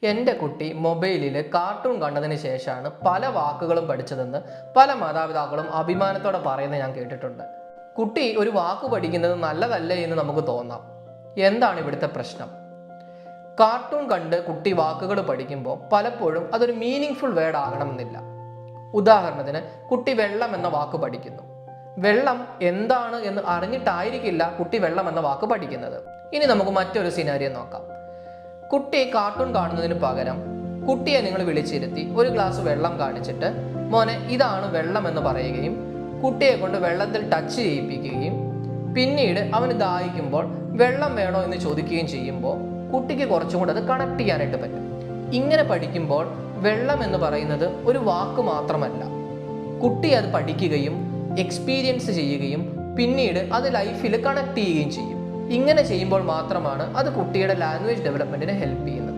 എൻ്റെ കുട്ടി മൊബൈലിൽ കാർട്ടൂൺ കണ്ടതിന് ശേഷമാണ് പല വാക്കുകളും പഠിച്ചതെന്ന് പല മാതാപിതാക്കളും അഭിമാനത്തോടെ പറയുന്നത് ഞാൻ കേട്ടിട്ടുണ്ട്. കുട്ടി ഒരു വാക്ക് പഠിക്കുന്നത് നല്ലതല്ലേ എന്ന് നമുക്ക് തോന്നാം. എന്താണ് ഇവിടുത്തെ പ്രശ്നം? കാർട്ടൂൺ കണ്ട് കുട്ടി വാക്കുകൾ പഠിക്കുമ്പോൾ പലപ്പോഴും അതൊരു മീനിങ് ഫുൾ വേർഡ് ആകണമെന്നില്ല. ഉദാഹരണത്തിന്, കുട്ടി വെള്ളം എന്ന വാക്ക് പഠിക്കുന്നു. വെള്ളം എന്താണ് എന്ന് അറിഞ്ഞിട്ടായിരിക്കില്ല കുട്ടി വെള്ളം എന്ന വാക്ക് പഠിക്കുന്നത്. ഇനി നമുക്ക് മറ്റൊരു സിനാരിയോ നോക്കാം. കുട്ടി കാർട്ടൂൺ കാണുന്നതിന് പകരം കുട്ടിയെ നിങ്ങൾ വിളിച്ചിരുത്തി ഒരു ഗ്ലാസ് വെള്ളം കാണിച്ചിട്ട് മോനെ ഇതാണ് വെള്ളം എന്ന് പറയുകയും കുട്ടിയെ കൊണ്ട് വെള്ളത്തിൽ ടച്ച് ചെയ്യിപ്പിക്കുകയും പിന്നീട് അവന് ദാഹിക്കുമ്പോൾ വെള്ളം വേണോ എന്ന് ചോദിക്കുകയും ചെയ്യുമ്പോൾ കുട്ടിക്ക് കുറച്ചും കൂടെ അത് കണക്ട് ചെയ്യാനായിട്ട് പറ്റും. ഇങ്ങനെ പഠിക്കുമ്പോൾ വെള്ളം എന്ന് പറയുന്നത് ഒരു വാക്ക് മാത്രമല്ല, കുട്ടി അത് പഠിക്കുകയും എക്സ്പീരിയൻസ് ചെയ്യുകയും പിന്നീട് അത് ലൈഫിൽ കണക്ട് ചെയ്യുകയും ചെയ്യും. ഇങ്ങനെ ചെയ്യുമ്പോൾ മാത്രമാണ് അത് കുട്ടിയുടെ ലാംഗ്വേജ് ഡെവലപ്മെന്റിനെ ഹെൽപ്പ് ചെയ്യുന്നത്.